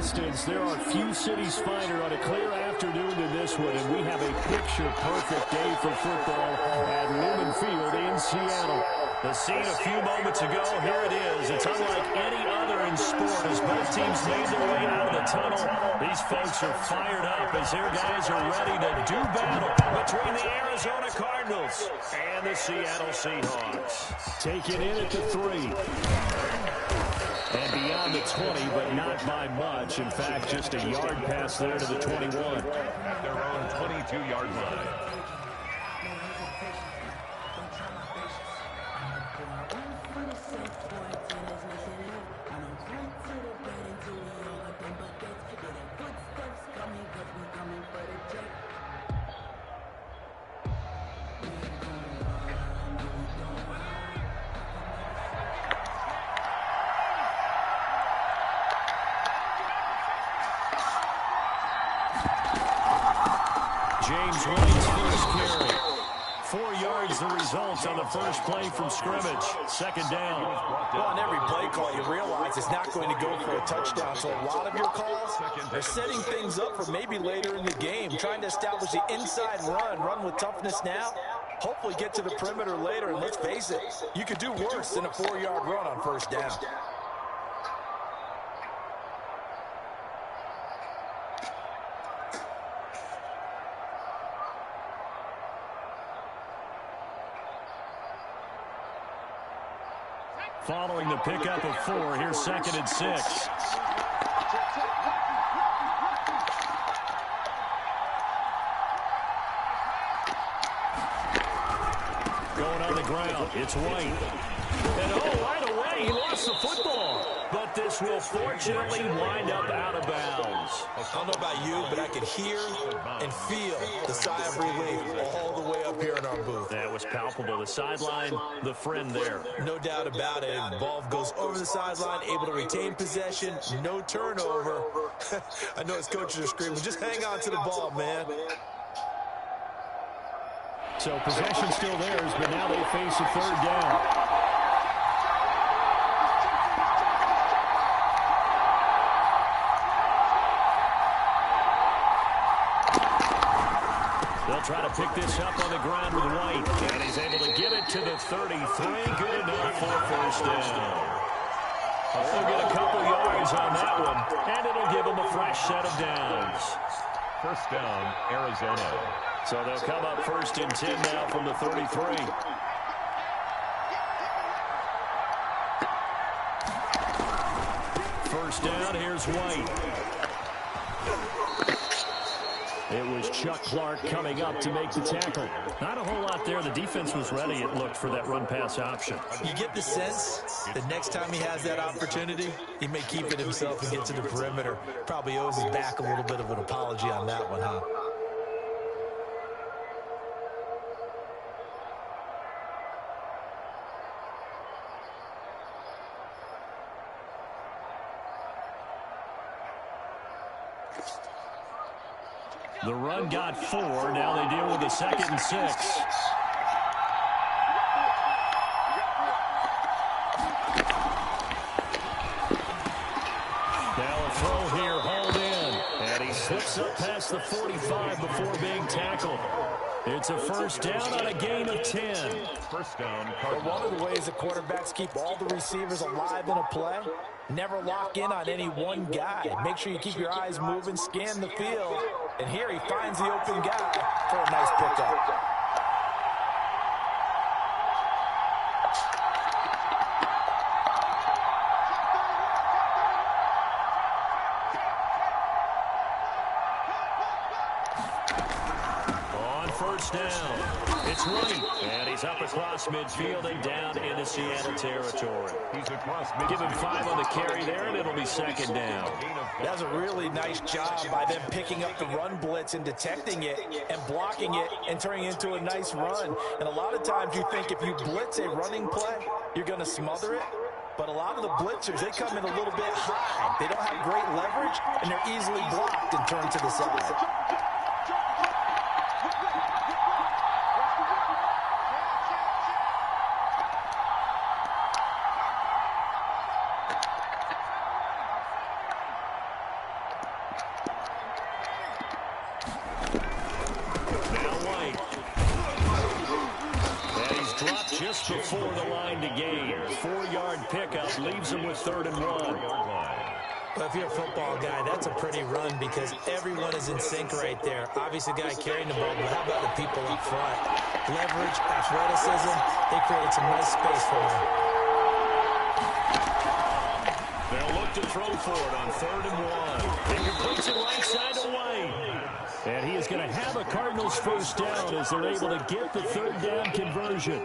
distance, there are few cities finer on a clear afternoon than this one, and we have a picture-perfect day for football at Lumen Field in Seattle. The scene a few moments ago, here it is. It's unlike any other in sport as both teams made their way out of the tunnel. These folks are fired up as their guys are ready to do battle between the Arizona Cardinals and the Seattle Seahawks. Taken in at the 3. And beyond the 20, but not by much. In fact, just a yard pass there to the 21. At their own 22-yard line. James White's first carry. 4 yards the result on the first play from scrimmage. Second down. Well, on every play call, you realize it's not going to go for a touchdown. So a lot of your calls are setting things up for maybe later in the game, trying to establish the inside run with toughness now, hopefully get to the perimeter later. And let's face it, you could do worse than a 4-yard run on first down. Following the pickup of 4, here's 2nd and 6. Going on the ground, it's White. And right away, he lost the football. But this will fortunately wind up out of bounds. I don't know about you, but I could hear and feel the sigh of relief all the way up here in our booth. That was palpable. The sideline, the friend there. No doubt about it. Ball goes over the sideline, able to retain possession, no turnover. I know his coaches are screaming, just hang on to the ball, man. So possession still theirs, but now they face a 3rd down. They'll try to pick this up on the ground with White. And he's able to get it to the 33. Good enough for first down. They'll get a couple yards on that one, and it'll give them a fresh set of downs. First down, Arizona. So they'll come up 1st and 10 now from the 33. First down, here's White. It was Chuck Clark coming up to make the tackle. Not a whole lot there. The defense was ready, it looked, for that run-pass option. You get the sense that next time he has that opportunity, he may keep it himself and get to the perimeter. Probably owes his back a little bit of an apology on that one, huh? The run got 4. Now they deal with a 2nd and 6. Now a throw here, hauled in. And he slips up past the 45 before being tackled. It's a first down on a gain of 10. First down, But one of the ways the quarterbacks keep all the receivers alive in a play, never lock in on any one guy. Make sure you keep your eyes moving, scan the field. And here he finds the open guy for a nice pickup. First down. It's White. And he's up across midfield and down into Seattle territory. He's across midfield. Give him 5 on the carry there, and it'll be 2nd down. That's a really nice job by them picking up the run blitz and detecting it and blocking it and turning it into a nice run. And a lot of times you think if you blitz a running play, you're going to smother it. But a lot of the blitzers, they come in a little bit high. They don't have great leverage, and they're easily blocked and turned to the side. just before the line to gain. 4-yard pickup leaves him with 3rd and 1. Well, if you're a football guy, that's a pretty run because everyone is in sync right there. Obviously, the guy carrying the ball, but how about the people up front? Leverage, athleticism, they created some nice space for him. They'll look to throw for it on 3rd and 1. He completes it right side away. And he is going to have a Cardinals first down as they're able to get the 3rd down conversion.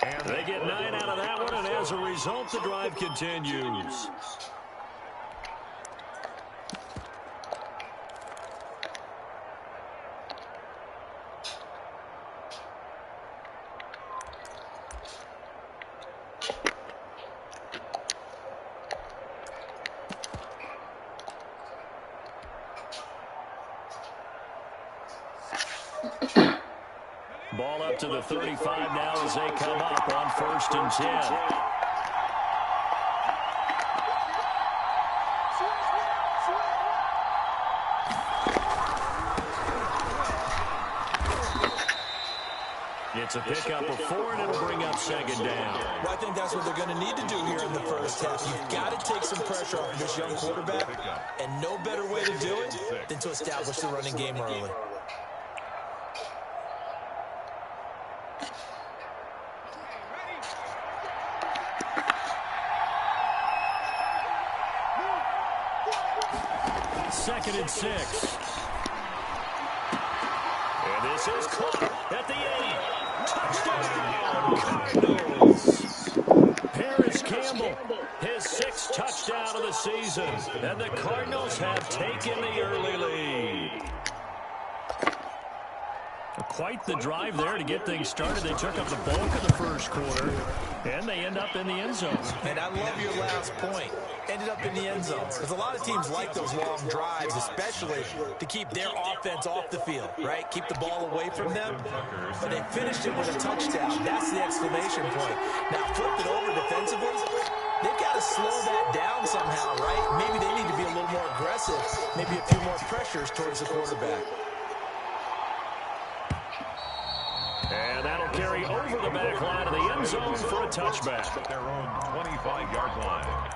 And they get 9 out of that one, and as a result, the drive continues. Ball up to the 35 now as they come up on 1st and 10. It's a pickup of 4, and it'll bring up 2nd down. Well, I think that's what they're going to need to do here in the first half. You've got to take some pressure off of this young quarterback, and no better way to do it than to establish the running game early. Second and 6. And this is caught at the 8. Touchdown, Cardinals. Paris Campbell, his 6th touchdown of the season. And the Cardinals have taken the early lead. Quite the drive there to get things started. They took up the bulk of the first quarter, and they end up in the end zone. And I love your last point. Ended up in the end zone. Because a lot of teams like those long drives, especially to keep their offense off the field, right? Keep the ball away from them. But they finished it with a touchdown. That's the exclamation point. Now, flip it over defensively. They've got to slow that down somehow, right? Maybe they need to be a little more aggressive. Maybe a few more pressures towards the quarterback. And that'll carry over the back line of the end zone for a touchback. At their own 25-yard line.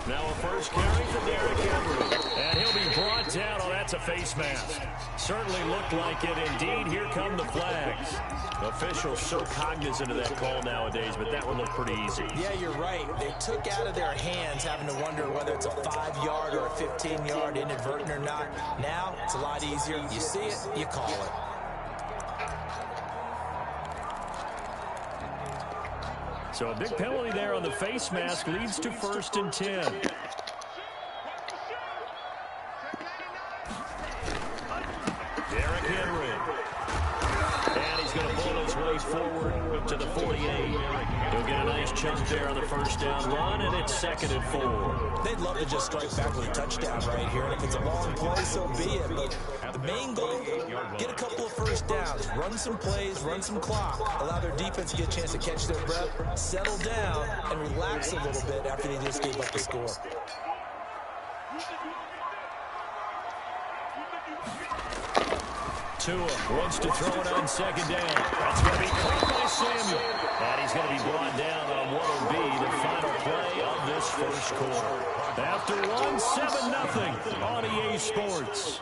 Now a first carry for Derrick Henry. And he'll be brought down. Oh, that's a face mask. Certainly looked like it. Indeed, here come the flags. Officials so cognizant of that call nowadays, but that one looked pretty easy. Yeah, you're right. They took out of their hands having to wonder whether it's a 5-yard or a 15-yard inadvertent or not. Now, it's a lot easier. You see it, you call it. So a big penalty there on the face mask leads to 1st and 10. Derrick Henry. And he's going to pull his way forward to the 48. He'll get a nice chunk there on the first down run, and it's 2nd and 4. They'd love to just strike back with a touchdown right here, and if it's a long play, so be it. But the main goal, get a couple of first downs, run some plays, run some clock, allow their defense to get a chance to catch their breath, settle down, and relax a little bit after they just gave up the score. Tua wants to throw it on 2nd down. That's going to be caught by Samuel. And he's going to be brought down on what will be the final play of this first quarter. After one, 7-0 on EA Sports.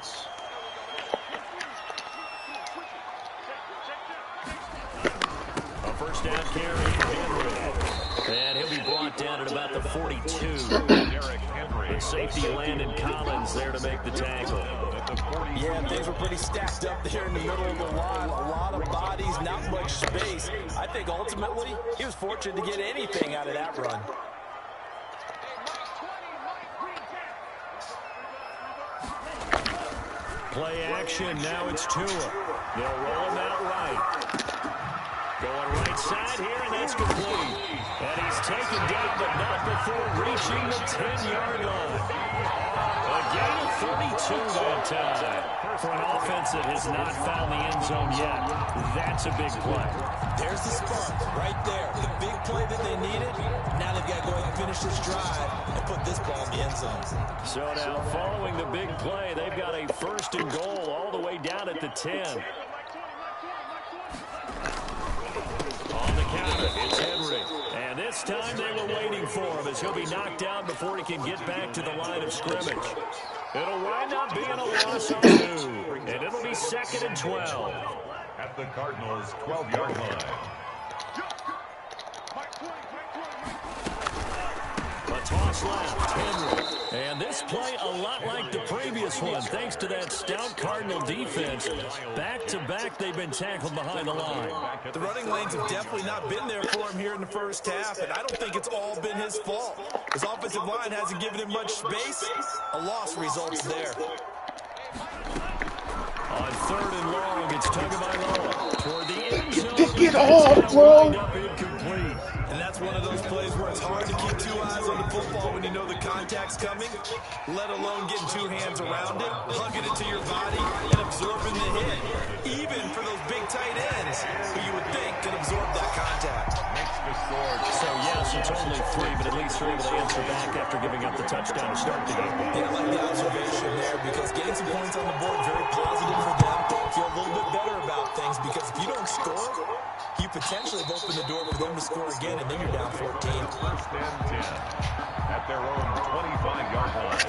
A first down carry for Henry. And he'll be brought down at about the 42. Derrick Henry. And safety Landon Collins there to make the tackle. Yeah, things were pretty stacked up there in the middle of the line. A lot of bodies, not much space. I think ultimately he was fortunate to get anything out of that run. Play action, now it's Tua. They'll roll him out right. Going right side here, and that's complete. And he's taken down, but not before reaching the 10-yard line. A gain of 32 that time. For an offense that has not found the end zone yet, that's a big play. There's the spark right there. The big play that they needed. Now they've got to go ahead and finish this drive and put this ball in the end zone. So now following the big play, they've got a 1st and goal all the way down at the 10. On the counter, it's Henry. And this time they were waiting for him as he'll be knocked down before he can get back to the line of scrimmage. It'll wind up being a loss of 2. And it'll be 2nd and 12. At the Cardinals' 12-yard line. A toss left, Henry. And this play a lot like the previous one, thanks to that stout Cardinal defense. Back-to-back, they've been tackled behind the line. The running lanes have definitely not been there for him here in the first half, and I don't think it's all been his fault. His offensive line hasn't given him much space. A loss results there. On 3rd and long, it's Tagovailoa toward the end zone. Pick it off, bro. Incomplete. And that's one of those plays where it's hard to keep 2 eyes on the football when you know the contact's coming, let alone getting 2 hands around it, hugging it to your body, and absorbing the hit. Even for those big tight ends, who you would think could absorb that contact. So, yes, it's only 3, but at least they're able to answer back after giving up the touchdown to start the game. Yeah, I like the observation there because getting some points on the board, very positive for them. Feel a little bit better about things because if you don't score, you potentially have opened the door for them to score again, and then you're down 14. 1st and 10 at their own 25-yard line.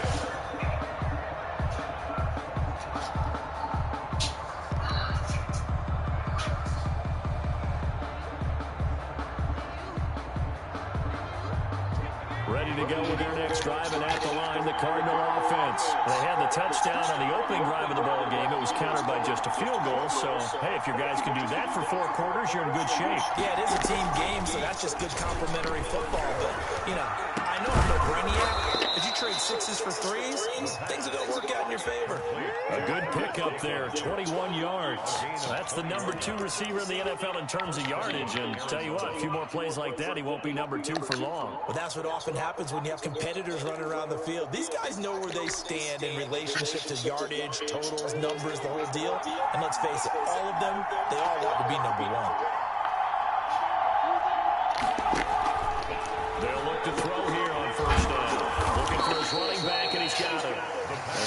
Ready to go with their next drive, and at the line, the Cardinal offense. They had the touchdown on the opening drive of the ball game. It was countered by just a field goal. So, hey, if your guys can do that for 4 quarters, you're in good shape. Yeah, it is a team game, so that's just good complimentary football. But, you know, I know I'm no brainiac. If you trade 6s for 3s, things are going to work out in your favor. A good pickup there, 21 yards. So that's the number 2 receiver in the NFL in terms of yardage. And tell you what, a few more plays like that, he won't be number 2 for long. Well, that's what often happens when you have competitors running around the field. These guys know where they stand in relationship to yardage, totals, numbers, the whole deal. And let's face it, all of them, they all want to be number 1. They'll look to throw here on 1st down. Looking for his running back, and he's got it.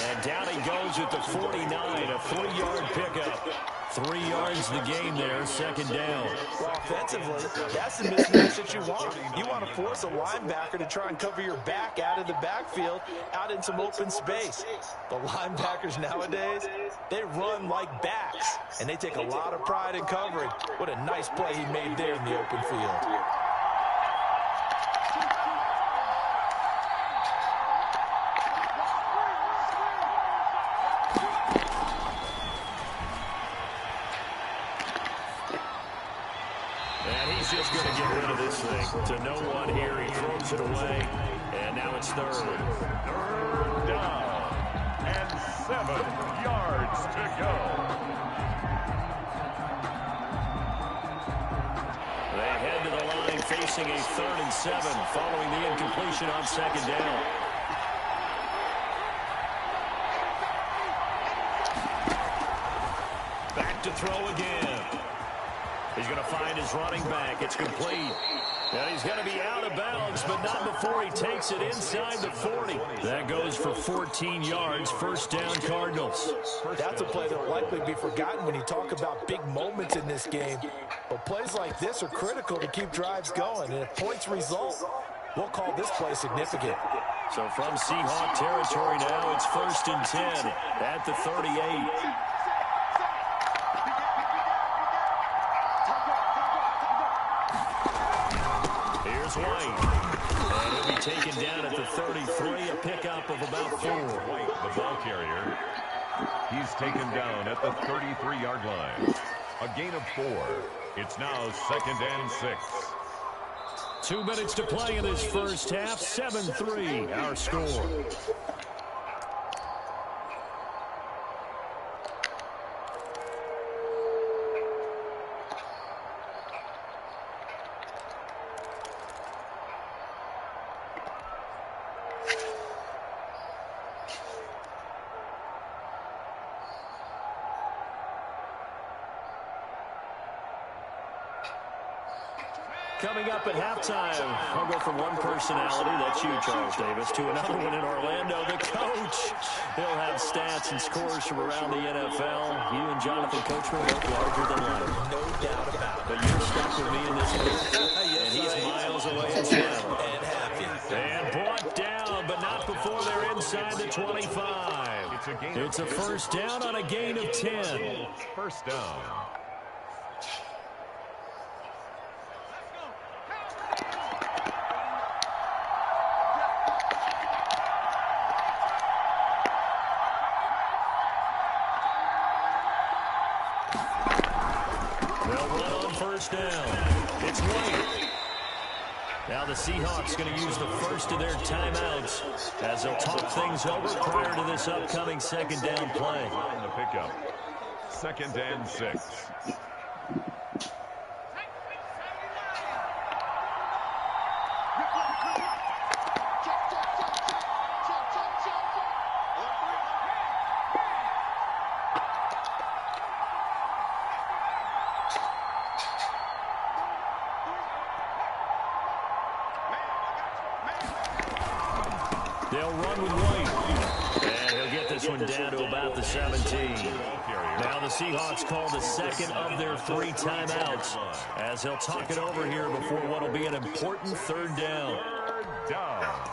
And down he goes at the 49, a 3-yard pickup. 3 yards the game there, 2nd down. Well, offensively, that's the mismatch that you want. You want to force a linebacker to try and cover your back out of the backfield, out in some open space. The linebackers nowadays, they run like backs, and they take a lot of pride in covering. What a nice play he made there in the open field. Just going to get rid of this thing. To no one here, he throws it away, and now it's 3rd. 3rd down and 7 yards to go. They head to the line facing a 3rd and 7 following the incompletion on 2nd down. Back to throw again. He's going to find his running back. It's complete. And he's going to be out of bounds, but not before he takes it inside the 40. That goes for 14 yards. 1st down, Cardinals. That's a play that will likely be forgotten when you talk about big moments in this game. But plays like this are critical to keep drives going. And if points result, we'll call this play significant. So from Seahawk territory now, it's 1st and 10 at the 38. White. And he'll be taken down at the 33, a pickup of about 4. White, the ball carrier. He's taken down at the 33-yard line. A gain of 4. It's now 2nd and 6. 2 minutes to play in this first half. 7-3, our score. Coming up at halftime, I'll go from one personality, that's you, Charles Davis, to another one in Orlando, the coach. He'll have stats and scores from around the NFL. You and Jonathan Coachman both larger than life. No doubt about it. But you're stuck with me in this booth, and he's miles away and smiling. And happy. And brought down, but not before they're inside the 25. It's a first down on a gain of 10. First down. First down. It's White. Now the Seahawks going to use the first of their timeouts as they'll talk things over prior to this upcoming second down play. On the pickup. 2nd and 6. They'll run with White. And he'll get this one down to about the 17. Now the Seahawks call the second of their 3 timeouts as they'll talk it over here before what will be an important third down. Third down.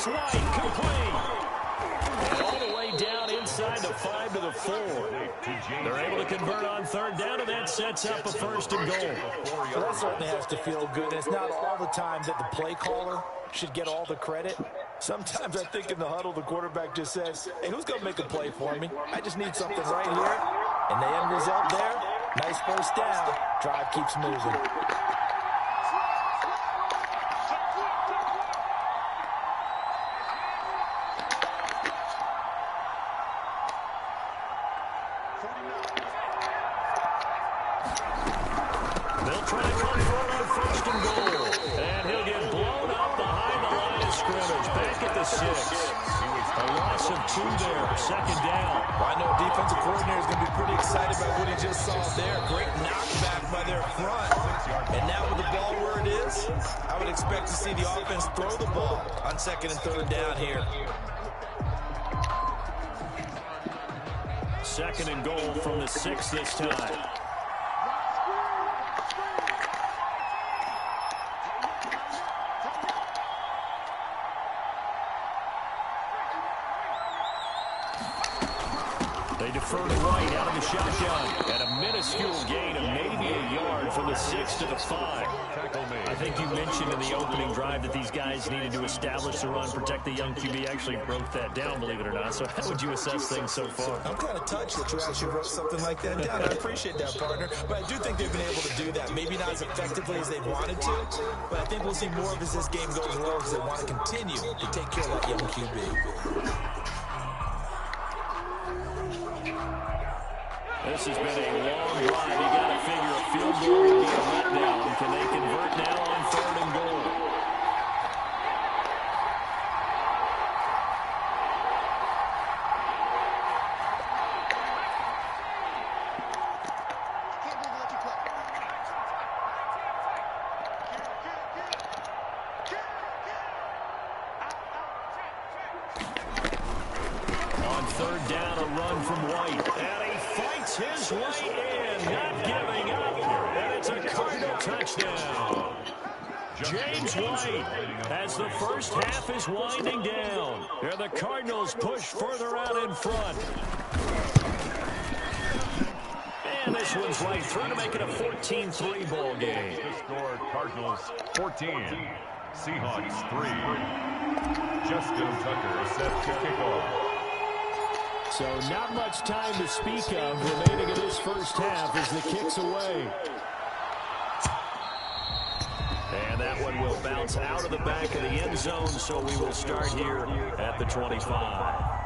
White, complete. And all the way down inside the 5 to the 4. They're able to convert on third down, and that sets up a first and goal. Well, that certainly has to feel good. And it's not all the time that the play caller should get all the credit. Sometimes I think in the huddle, the quarterback just says, hey, who's going to make a play for me? I just need something right here. And the end result there, nice first down. Drive keeps moving. Expect to see the offense throw the ball on 2nd and 3rd down here. 2nd and goal from the 6 this time. They defer to White out of the shotgun. And a minuscule gain of maybe a yard from the 6 to the 5. I think you mentioned in the opening drive that these guys needed to establish the run, protect the young QB. Actually broke that down, believe it or not. So how would you assess things so far? I'm kind of touched that you actually wrote something like that down. I appreciate that, partner. But I do think they've been able to do that. Maybe not as effectively as they wanted to, but I think we'll see more of as this game goes along because they want to continue to take care of that young QB. This has been a long drive. You got to figure a field goal would be a letdown. Can they convert now on 3rd and goal? On 3rd down, a run from White. And he fights his way in, not giving up. And it's a Cardinal touchdown. James White, as the first half is winding down. And the Cardinals push further out in front. And this one's right through to make it a 14-3 ball game. The score, Cardinals 14, Seahawks 3. Justin Tucker set to kick off. So not much time to speak of remaining in this first half as the kick's away. And that one will bounce out of the back of the end zone, so we will start here at the 25.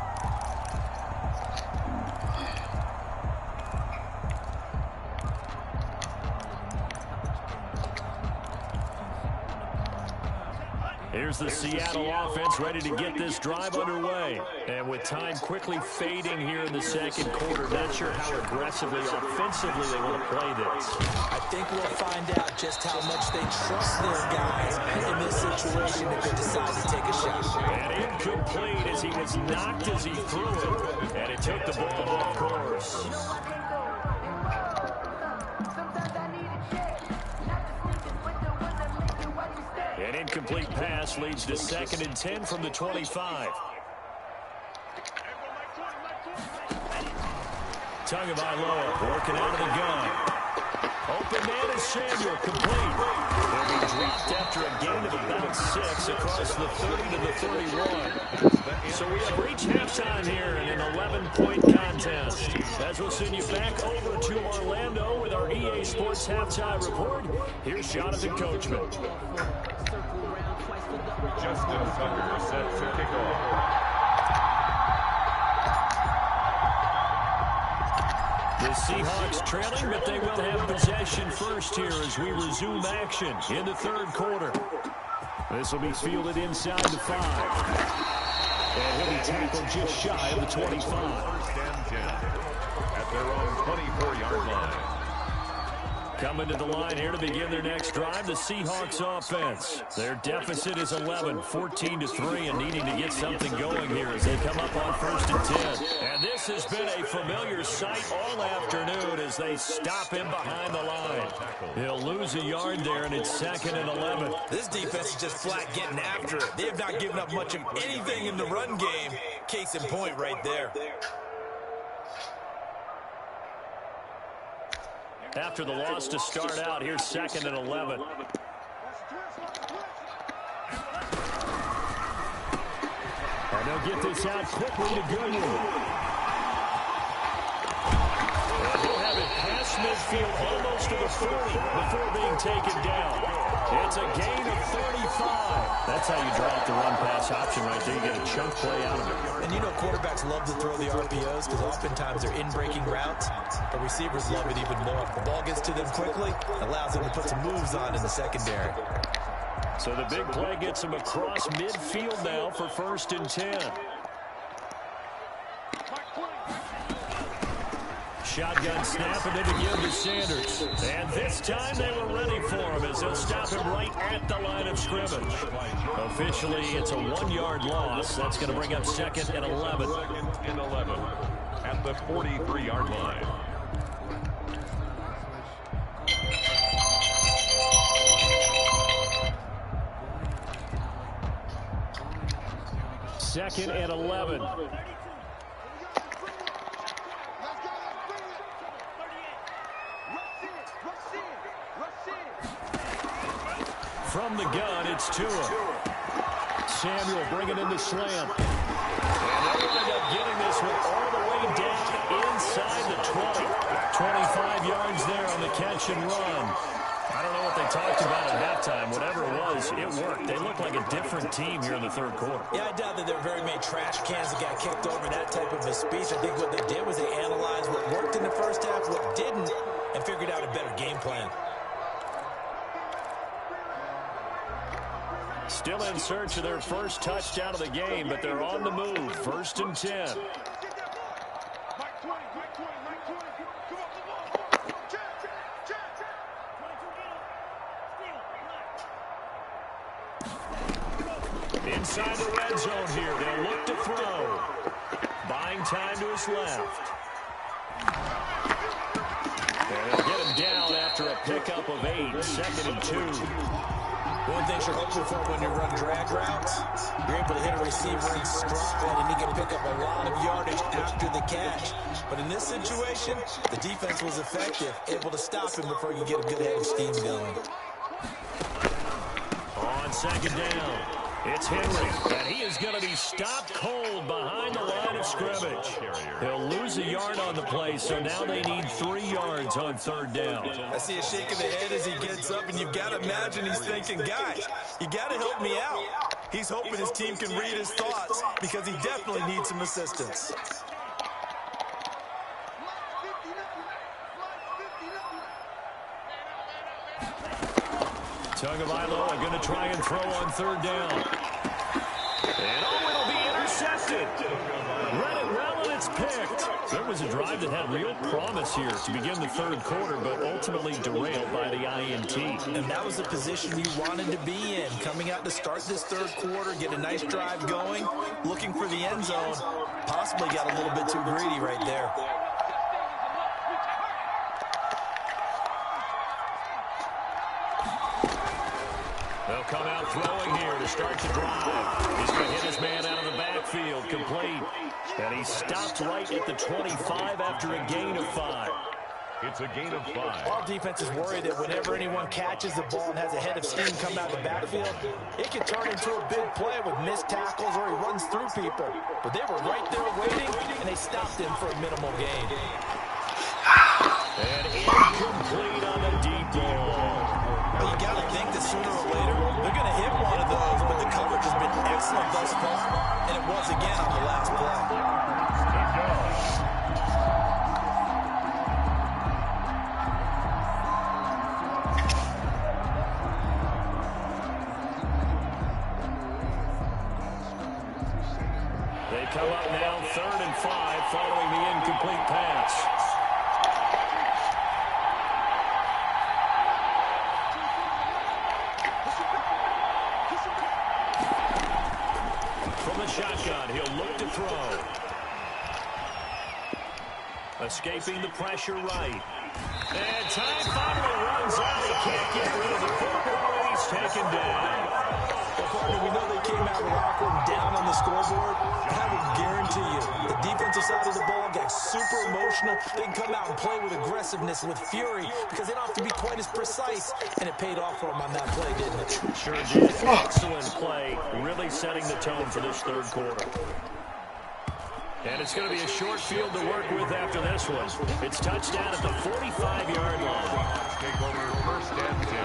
Here's the Seattle offense ready to get this drive underway. And with time quickly fading here in the second quarter, not sure how aggressively, offensively they want to play this. I think we'll find out just how much they trust their guys in this situation if they decide to take a shot. And incomplete as he was knocked as he threw it. And it took the ball off course. An incomplete pass leads to 2nd and 10 from the 25. Tagovailoa working out of the gun. Open man is Samuel, complete. They'll be dropped after a gain of about 6 across the 30 to the 31. So we have reached halftime here in an 11-point contest. As we'll send you back over to Orlando with our EA Sports Halftime Report, here's Jonathan Coachman. Justin Tucker set to kick off. The Seahawks trailing, but they will have possession first here as we resume action in the third quarter. This will be fielded inside the 5. And he'll be tackled just shy of the 25. First and 10 at their own 24-yard line. Coming to the line here to begin their next drive, the Seahawks offense. Their deficit is 11, 14-3, and needing to get something going here as they come up on 1st and 10. And this has been a familiar sight all afternoon as they stop him behind the line. He'll lose a yard there, and it's 2nd and 11. This defense is just flat getting after it. They have not given up much of anything in the run game. Case in point right there. After the loss to start out, here's 2nd and 11. And they'll get this out quickly to Goodwin. And he'll have it past midfield almost to the 40 before being taken down. It's a gain of 35. That's how you drop the run-pass option right there. You get a chunk play out of it. And you know quarterbacks love to throw the RPOs because oftentimes they're in-breaking routes. But receivers love it even more. If the ball gets to them quickly, it allows them to put some moves on in the secondary. So the big play gets him across midfield now for 1st and 10. Shotgun snap and then again to Sanders. And this time they were ready for him as they'll stop him right at the line of scrimmage. Officially, it's a 1-yard loss. That's going to bring up 2nd and 11. 2nd and 11 at the 43-yard line. Second and 11. From the gun, it's Tua. Samuel bringing in the slant. And they'll wind up getting this one all the way down inside the 20. 25 yards there on the catch and run. I don't know what they talked about at halftime. Whatever it was, it worked. They look like a different team here in the third quarter. Yeah, I doubt that there were very many trash cans that got kicked over, that type of a speech. I think what they did was they analyzed what worked in the first half, what didn't, and figured out a better game plan. Still in search of their first touchdown of the game, but they're on the move. 1st and 10. Inside the red zone here. They'll look to throw. Buying time to his left. And they'll get him down after a pickup of 8. 2nd and 2. One thing you're hoping for when you run drag routes, you're able to hit a receiver in stride and he can pick up a lot of yardage after the catch. But in this situation, the defense was effective, able to stop him before you get a good head of steam going. On 2nd down, it's Henry, and he is going to be stopped cold behind the line of of scrimmage. He'll lose a yard on the play, so now they need 3 yards on 3rd down. I see a shake of the head as he gets up, and you've got to imagine he's thinking, guys, you got to help me out. He's hoping his team can read his thoughts because he definitely needs some assistance. Tagovailoa going to try and throw on 3rd down. And it'll be intercepted. Read it well, and it's picked. There was a drive that had real promise here to begin the 3rd quarter, but ultimately derailed by the INT. And that was the position you wanted to be in. Coming out to start this 3rd quarter, get a nice drive going, looking for the end zone. Possibly got a little bit too greedy right there. They'll come out throwing here to start the drive. He's going to hit his man out of the backfield, complete. And he stopped right at the 25 after a gain of 5. It's a gain of 5. All defenses worry that whenever anyone catches the ball and has a head of steam come out of the backfield, it can turn into a big play with missed tackles or he runs through people. But they were right there waiting, and they stopped him for a minimal gain. And incomplete on the deep ball. Well, you got to think that sooner or later they're going to hit one of those, but the coverage has been excellent thus far, and it was again on the last play. They come up now 3rd and 5 following the incomplete pass. From the shotgun, he'll look to throw. Escaping the pressure right. And time finally runs out. He can't get rid of the football, and he's taken down. Well, partner, we know they came out with Auckland down on the scoreboard, but I would guarantee you the defensive side of the ball got super emotional. They can come out and play with aggressiveness, with fury, because they don't have to be quite as precise, and it paid off for them on that play, didn't it? Sure did. Excellent play, really setting the tone for this 3rd quarter. And it's going to be a short field to work with after this one. It's touchdown at the 45-yard line. Take over 1st and 10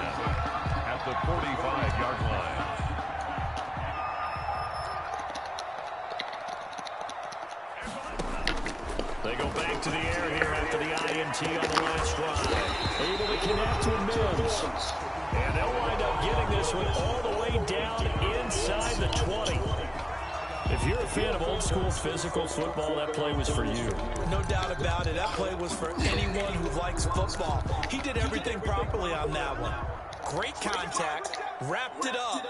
at the 45-yard line. They go back to the air here after the INT on the last drive. Able to connect to Mims. And they'll wind up getting this one all the way down inside the 20. If you're a fan of old-school physical football, that play was for you. No doubt about it. That play was for anyone who likes football. He did everything properly on that one. Great contact, wrapped it up,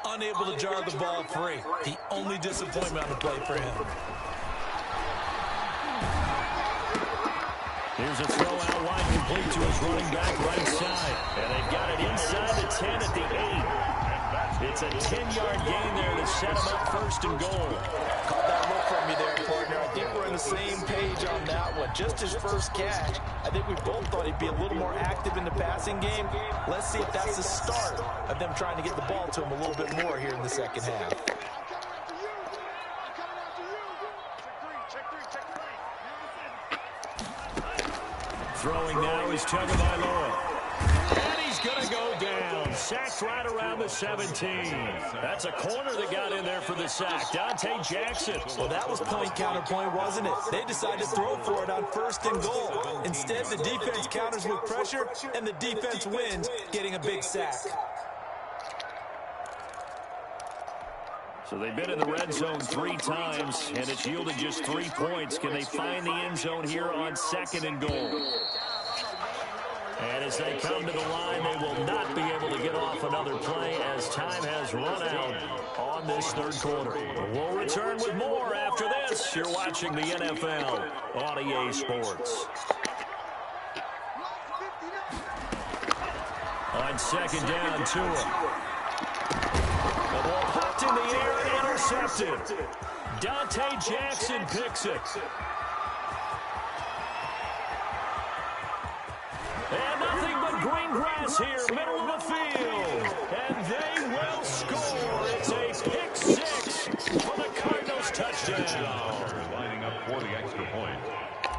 unable to jar the ball free. The only disappointment on the play for him. Here's a throw out wide, complete to his running back right side. And they've got it inside the 10 at the 8. It's a 10-yard gain there to set him up 1st and goal. Caught that look from you there, partner. I think we're on the same page on that one. Just his first catch. I think we both thought he'd be a little more active in the passing game. Let's see if that's the start of them trying to get the ball to him a little bit more here in the 2nd half. Throwing now is Tagovailoa. And he's going to go down. Sacked right around the 17. That's a corner that got in there for the sack. Dante Jackson. Well, that was point counterpoint, wasn't it? They decided to throw for it on 1st and goal. Instead, the defense counters with pressure, and the defense wins, getting a big sack. So they've been in the red zone 3 times, and it's yielded just 3 points. Can they find the end zone here on 2nd and goal? And as they come to the line, they will not be able to get off another play as time has run out on this 3rd quarter. We'll return with more after this. You're watching the NFL on EA Sports. On 2nd down, Tua. The ball popped in the air, intercepted. Dante Jackson picks it. And nothing but green grass here, middle of the field. And they will score. It's a pick 6 for the Cardinals touchdown. Lining up for the extra point.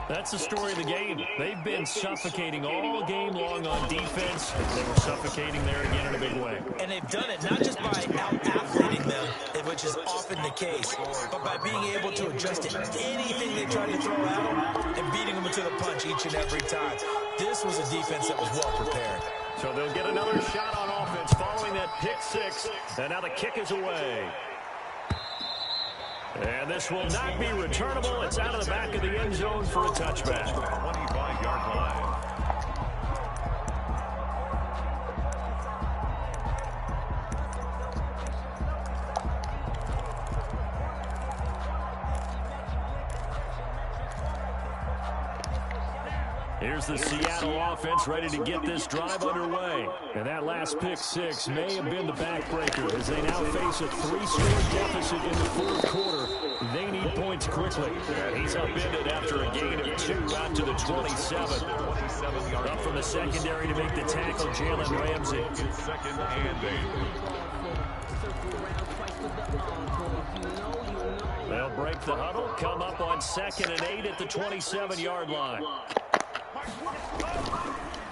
That's the story of the game. They've been suffocating all game long on defense. They were suffocating there again in a big way. And they've done it not just by out-athleting them, which is often the case, but by being able to adjust to anything they tried to throw at them and beating them to the punch each and every time. This was a defense that was well prepared. So they'll get another shot on offense following that pick six. And now the kick is away. And this will not be returnable. It's out of the back of the end zone for a touchback. 25-yard line. Here's the Seattle offense ready to get this drive underway. And that last pick six may have been the backbreaker as they now face a 3-score deficit in the fourth quarter. They need points quickly. He's upended after a gain of 2 out to the 27. Up from the secondary to make the tackle, Jalen Ramsey. Second and 8. They'll break the huddle, come up on 2nd and 8 at the 27-yard line.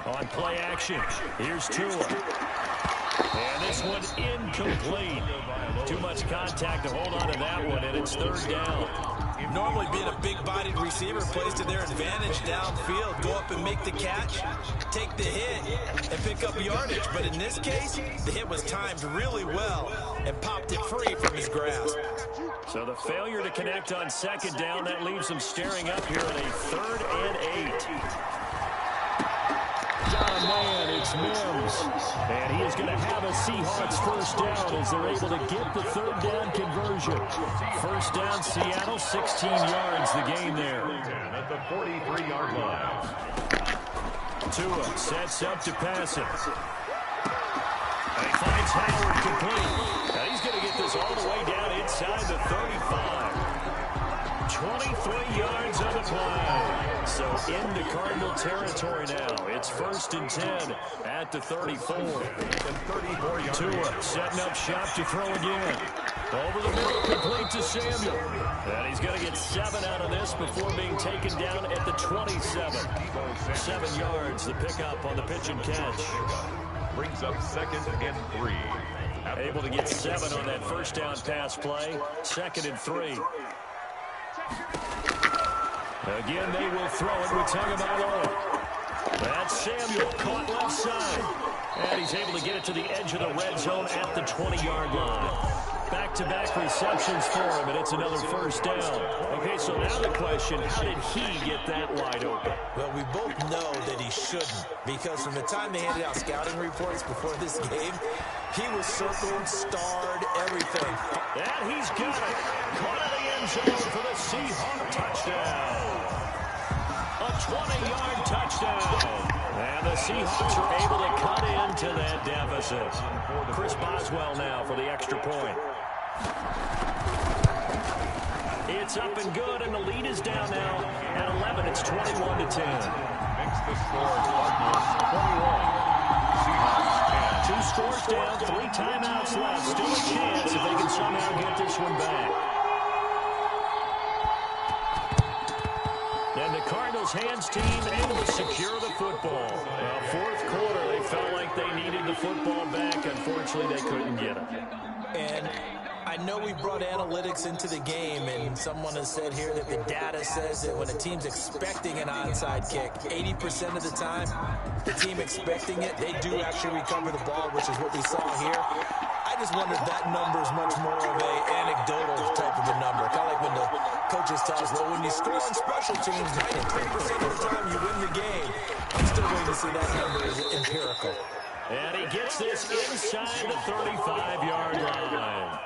On play action, here's Tua. And this one incomplete. Too much contact to hold on to that one, and it's 3rd down. Normally being a big-bodied receiver plays to their advantage downfield. Go up and make the catch, take the hit, and pick up yardage. But in this case, the hit was timed really well and popped it free from his grasp. So the failure to connect on 2nd down, that leaves them staring up here at a 3rd and 8. Man, it's Mims. And he is going to have a Seahawks 1st down as they're able to get the 3rd down conversion. 1st down, Seattle, 16 yards, the gain there. At the 43-yard line. Tua sets up to pass it. And he finds Howard complete. Now he's going to get this all the way down inside the 35. 23 yards on the play. So into Cardinal territory now. It's 1st and 10 at the 34. Tua setting up shop to throw again. Over the middle, complete to Samuel. And he's going to get 7 out of this before being taken down at the 27. 7 yards, the pickup on the pitch and catch. Brings up 2nd and 3. Able to get 7 on that 1st down pass play. 2nd and 3. Again, they will throw it with Tagovailoa. That's Samuel caught left side. And he's able to get it to the edge of the red zone at the 20-yard line. Back-to-back receptions for him, and it's another 1st down. Okay, so now the question, how did he get that wide open? Well, we both know that he shouldn't, because from the time they handed out scouting reports before this game, he was circled, starred, everything. And he's got it. Caught in the end zone for the Seahawks touchdown. A 20-yard touchdown. And the Seahawks are able to cut into that deficit. Chris Boswell now for the extra point. It's up and good, and the lead is down now at 11. It's 21-10. Makes the score Cardinals 21. Seahawks 10. 2 scores down, 3 timeouts left. Still a chance if they can somehow get this one back. And the Cardinals hands team able to secure the football. Well, 4th quarter, they felt like they needed the football back. Unfortunately, they couldn't get it. And I know we brought analytics into the game, and someone has said here that the data says that when a team's expecting an onside kick, 80% of the time, the team expecting it, they do actually recover the ball, which is what we saw here. I just wonder if that number is much more of a anecdotal type of a number. Kind of like when the coaches tell us, well, when you score on special teams, 93% of the time you win the game. I'm still waiting to see that number is empirical. And he gets this inside the 35-yard line.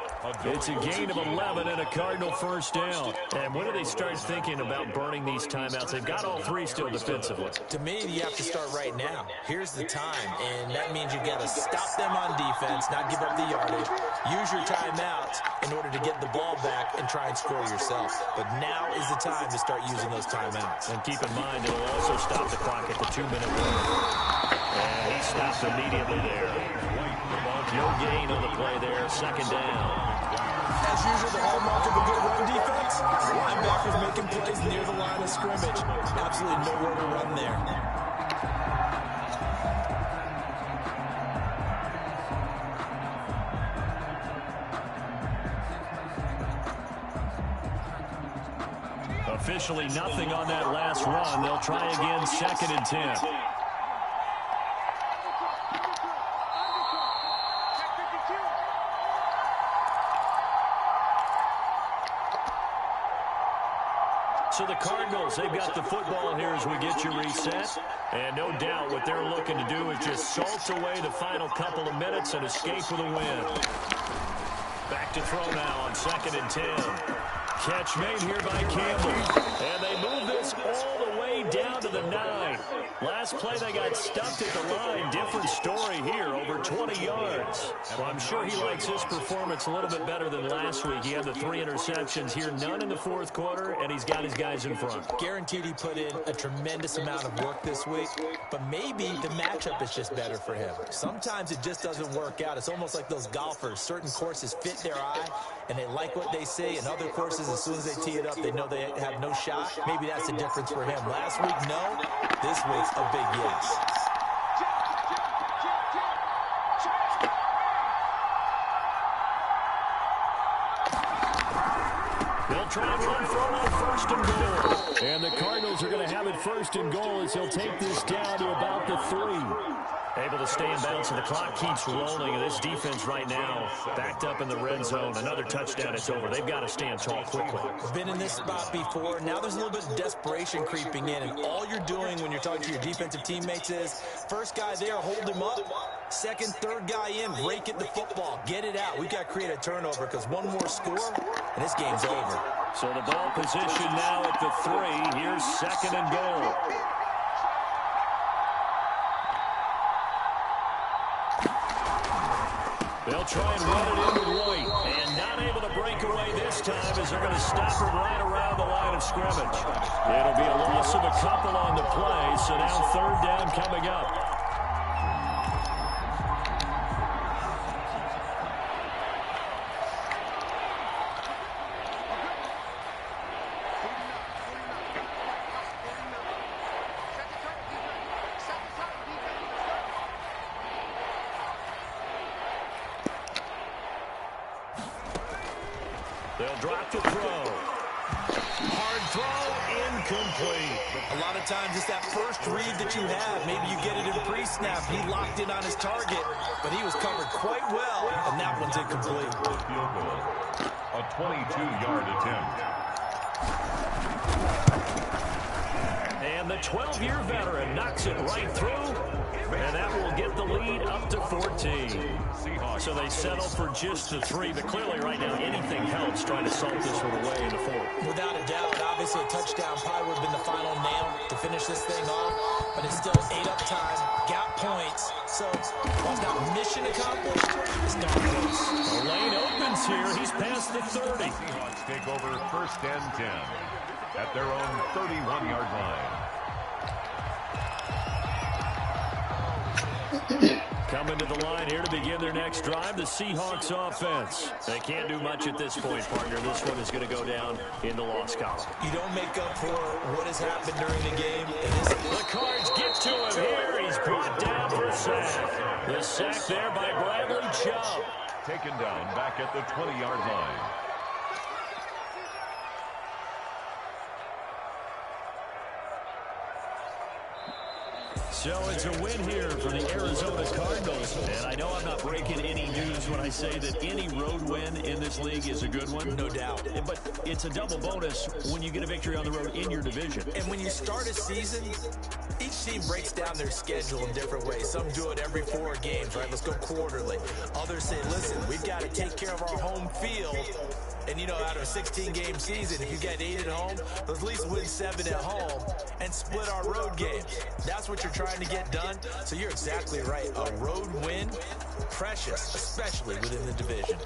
It's a gain of 11 and a Cardinal 1st down. And when do they start thinking about burning these timeouts? They've got all 3 still defensively. To me, you have to start right now. Here's the time, and that means you've got to stop them on defense, not give up the yardage. Use your timeouts in order to get the ball back and try and score yourself. But now is the time to start using those timeouts. And keep in mind, it'll also stop the clock at the 2-minute warning. And he stopped immediately there. No gain on the play there, 2nd down. As usual, the hallmark of a good run defense, linebackers making plays near the line of scrimmage. Absolutely nowhere to run there. Officially nothing on that last run. They'll try again, 2nd and 10. So the Cardinals, they've got the football here as we get you reset. And no doubt what they're looking to do is just salt away the final couple of minutes and escape with a win. Back to throw now on 2nd and 10. Catch made here by Campbell. And they move this all the way down to the 9. Last play they got stuffed at the line. Different story here, over 20 yards. Well, I'm sure he likes his performance a little bit better than last week. He had the 3 interceptions here, none in the 4th quarter, and he's got his guys in front. Guaranteed he put in a tremendous amount of work this week, but maybe the matchup is just better for him. Sometimes it just doesn't work out. It's almost like those golfers. Certain courses fit their eye, and they like what they see, and other courses, as soon as they tee it up, they know they have no shot. Maybe that's the difference for him. Last week, no. This week's a big yes. They'll try and run for it on 1st and goal. And the Cardinals are going to have it 1st and goal as he'll take this down to about the 3. Able to stay in bounds, and the clock keeps rolling. And this defense right now backed up in the red zone. Another touchdown, it's over. They've got to stand tall quickly. Been in this spot before. Now there's a little bit of desperation creeping in. And all you're doing when you're talking to your defensive teammates is, first guy there, hold him up. Second, third guy in, rake at the football. Get it out. We've got to create a turnover because one more score, and this game's over. So the ball position now at the 3. Here's 2nd and goal. They'll try and run it into White, and not able to break away this time as they're going to stop him right around the line of scrimmage. It'll be a loss of a couple on the play, so now 3rd down coming up. They'll drop the throw. Hard throw, incomplete. A lot of times it's that first read that you have. Maybe you get it in pre-snap. He locked in on his target, but he was covered quite well, and that one's incomplete. Field goal. A 22-yard attempt. And the 12-year veteran knocks it right through, and that will get the lead up to 14. So they settle for just the 3, but clearly right now anything helps trying to salt this one away in the 4th. Without a doubt, obviously a touchdown probably would have been the final nail to finish this thing off, but it's still 8 up time, got points, so while it's not mission accomplished, it's not close. The lane opens here, he's past the 30. Seahawks take over 1st and 10 at their own 31-yard line. Coming to the line here to begin their next drive, the Seahawks offense. They can't do much at this point, partner. This one is going to go down in the loss column. You don't make up for what has happened during the game. The Cards get to him here. He's brought down for a sack. The sack there by Bradley Chubb. Taken down back at the 20-yard line. So it's a win here for the Arizona Cardinals. And I know I'm not breaking any news when I say that any road win in this league is a good one. No doubt. But it's a double bonus when you get a victory on the road in your division. And when you start a season, each team breaks down their schedule in different ways. Some do it every 4 games, right? Let's go quarterly. Others say, listen, we've got to take care of our home field. And, you know, out of a 16-game season, if you get 8 at home, let's at least win 7 at home and split our road games. That's what you're trying to get done. So you're exactly right. A road win, precious, especially within the division.